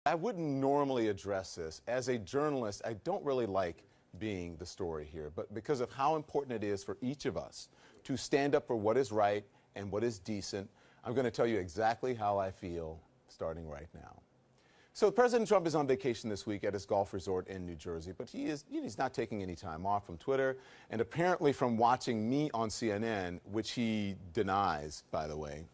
I wouldn't normally address this. As a journalist, I don't really like being the story here, but because of how important it is for each of us to stand up for what is right and what is decent, I'm going to tell you exactly how I feel starting right now. So President Trump is on vacation this week at his golf resort in New Jersey, but he's not taking any time off from Twitter and apparently from watching me on CNN, which he denies, by the way.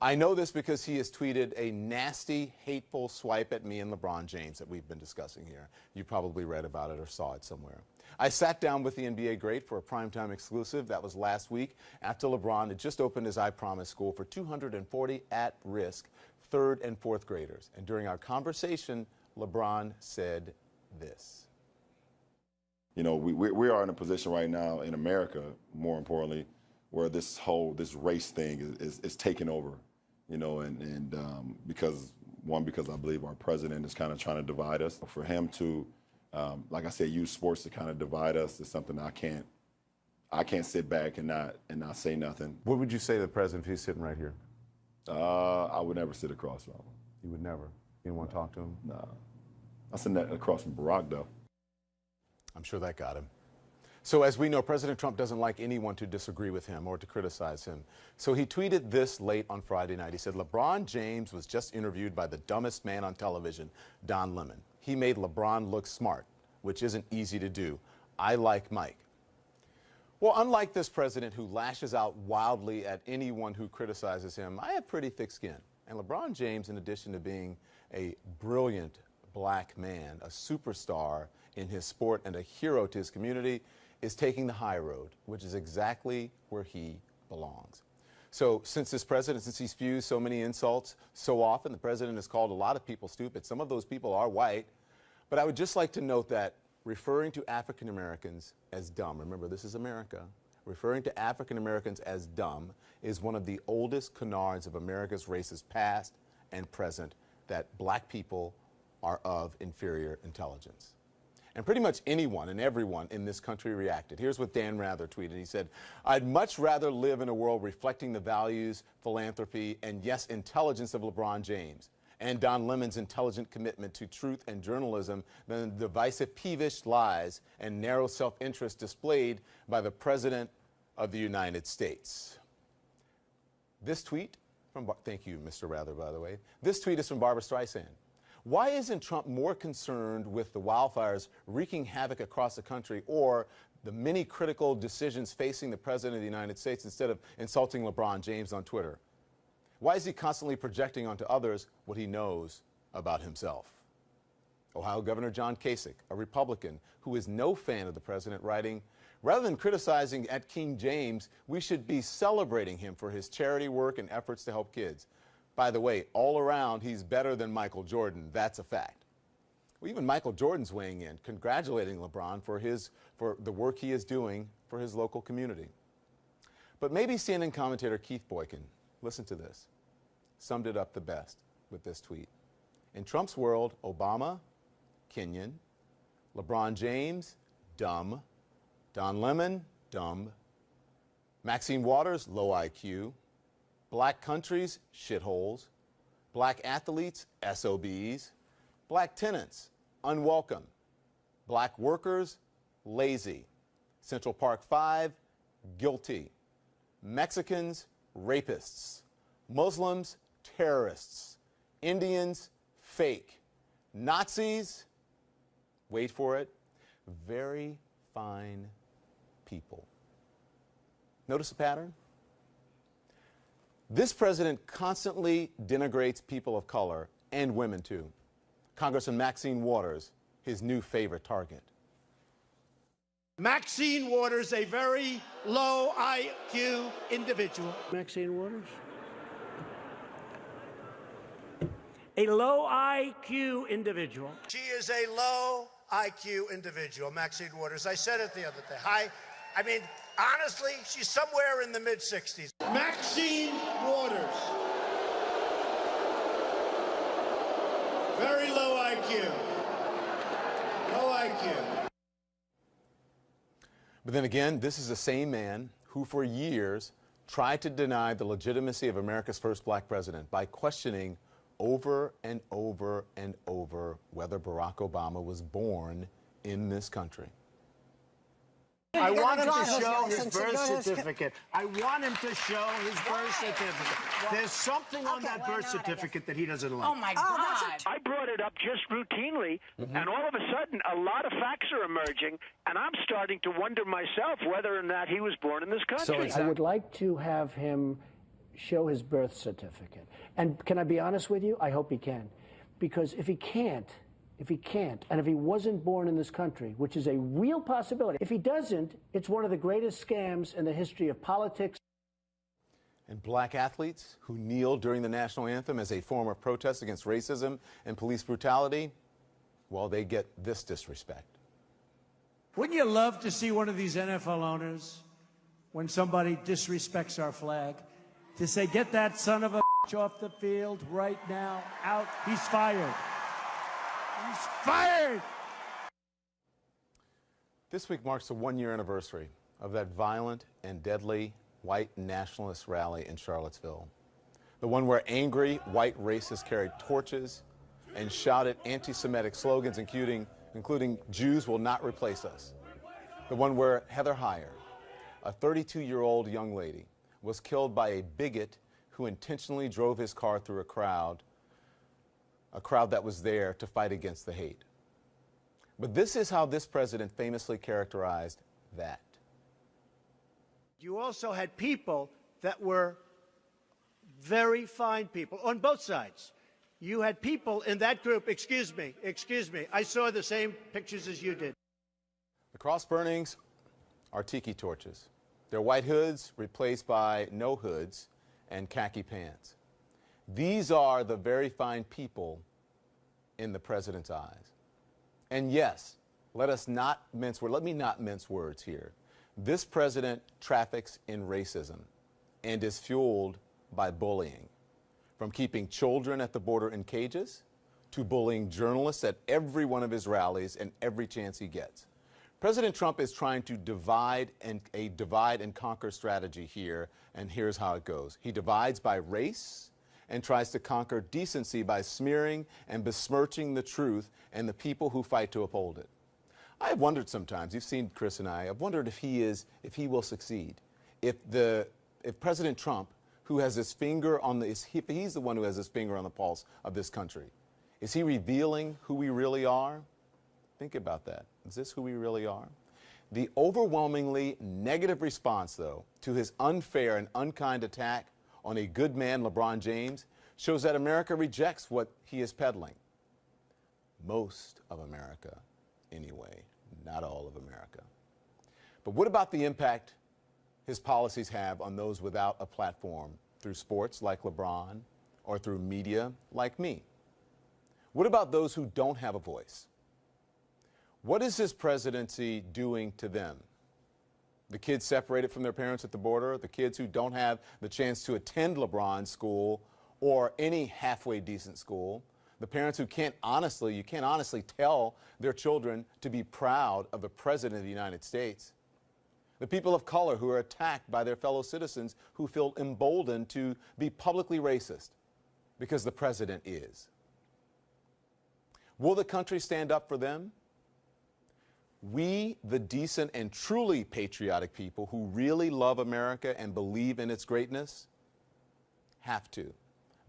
I know this because he has tweeted a nasty, hateful swipe at me and LeBron James that we've been discussing here. You probably read about it or saw it somewhere. I sat down with the NBA great for a primetime exclusive. That was last week after LeBron had just opened his I Promise school for 240 at-risk third and fourth graders. And during our conversation, LeBron said this. You know, we are in a position right now in America, more importantly, where this race thing is taking over. You know, because I believe our president is kind of trying to divide us. For him to, like I said, use sports to kind of divide us is something I can't sit back and not say nothing. What would you say to the president if he's sitting right here? I would never sit across from him. You would never? You didn't want to talk to him? No. I sit across from Barack, though. I'm sure that got him. So as we know, President Trump doesn't like anyone to disagree with him or to criticize him. So he tweeted this late on Friday night. He said, LeBron James was just interviewed by the dumbest man on television, Don Lemon. He made LeBron look smart, which isn't easy to do. I like Mike. Well, unlike this president who lashes out wildly at anyone who criticizes him, I have pretty thick skin. And LeBron James, in addition to being a brilliant black man, a superstar in his sport and a hero to his community, is taking the high road, which is exactly where he belongs. So since he spews so many insults so often, the president has called a lot of people stupid. Some of those people are white. But I would just like to note that referring to African Americans as dumb, remember this is America, referring to African Americans as dumb is one of the oldest canards of America's racist past and present, that black people are of inferior intelligence. And pretty much anyone and everyone in this country reacted. Here's what Dan Rather tweeted. He said, I'd much rather live in a world reflecting the values, philanthropy, and yes, intelligence of LeBron James and Don Lemon's intelligent commitment to truth and journalism than the divisive, peevish lies and narrow self-interest displayed by the President of the United States. This tweet from, thank you, Mr. Rather, by the way. This tweet is from Barbara Streisand. Why isn't Trump more concerned with the wildfires wreaking havoc across the country or the many critical decisions facing the President of the United States instead of insulting LeBron James on Twitter? Why is he constantly projecting onto others what he knows about himself? Ohio Governor John Kasich, a Republican who is no fan of the president, writing, rather than criticizing at King James, we should be celebrating him for his charity work and efforts to help kids. By the way, all around, he's better than Michael Jordan. That's a fact. Well, even Michael Jordan's weighing in, congratulating LeBron for the work he is doing for his local community. But maybe CNN commentator Keith Boykin, listen to this, summed it up the best with this tweet. In Trump's world, Obama, Kenyan, LeBron James, dumb, Don Lemon, dumb, Maxine Waters, low IQ, black countries, shitholes, black athletes, SOBs, black tenants, unwelcome, black workers, lazy, Central Park 5, guilty, Mexicans, rapists, Muslims, terrorists, Indians, fake, Nazis, wait for it, very fine people. Notice the pattern? This president constantly denigrates people of color and women, too. Congressman Maxine Waters, his new favorite target. Maxine Waters, a very low IQ individual. Maxine Waters? A low IQ individual. She is a low IQ individual, Maxine Waters. I said it the other day. I mean, honestly, she's somewhere in the mid-60s. Maxine Waters. Very low IQ. Low IQ. But then again, this is the same man who for years tried to deny the legitimacy of America's first black president by questioning over and over and over whether Barack Obama was born in this country. I want him to show his birth certificate. I want him to show his birth certificate. There's something on that birth certificate that he doesn't like. Oh, my God. I brought it up just routinely, and all of a sudden, a lot of facts are emerging, and I'm starting to wonder myself whether or not he was born in this country. I would like to have him show his birth certificate. And can I be honest with you? I hope he can. Because if he can't, and if he wasn't born in this country, which is a real possibility, if he doesn't, it's one of the greatest scams in the history of politics. And black athletes who kneel during the national anthem as a form of protest against racism and police brutality, well, they get this disrespect. Wouldn't you love to see one of these NFL owners, when somebody disrespects our flag, to say, get that son of a off the field right now, out, he's fired. He's fired! This week marks the one-year anniversary of that violent and deadly white nationalist rally in Charlottesville. The one where angry white racists carried torches and shouted anti-Semitic slogans, including Jews will not replace us. The one where Heather Heyer, a 32-year-old young lady, was killed by a bigot who intentionally drove his car through a crowd that was there to fight against the hate. But this is how this president famously characterized that. You also had people that were very fine people on both sides. You had people in that group, excuse me, I saw the same pictures as you did. The cross burnings are tiki torches. Their white hoods replaced by no hoods and khaki pants. These are the very fine people in the president's eyes. And yes, let me not mince words here. This president traffics in racism and is fueled by bullying, from keeping children at the border in cages to bullying journalists at every one of his rallies and every chance he gets. President Trump is trying to divide and conquer strategy here, and here's how it goes. He divides by race and tries to conquer decency by smearing and besmirching the truth and the people who fight to uphold it. I have wondered sometimes, you've seen Chris and I've wondered if he will succeed. If President Trump, who has his finger on he's the one who has his finger on the pulse of this country, is he revealing who we really are? Think about that. Is this who we really are? The overwhelmingly negative response, though, to his unfair and unkind attack on a good man, LeBron James, shows that America rejects what he is peddling. Most of America, anyway, not all of America. But what about the impact his policies have on those without a platform through sports like LeBron or through media like me? What about those who don't have a voice? What is his presidency doing to them? The kids separated from their parents at the border, the kids who don't have the chance to attend LeBron's school or any halfway decent school, the parents who you can't honestly tell their children to be proud of the President of the United States, the people of color who are attacked by their fellow citizens who feel emboldened to be publicly racist because the president is. Will the country stand up for them? We, the decent and truly patriotic people who really love America and believe in its greatness, have to,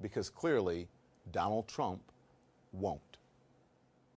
because clearly Donald Trump won't.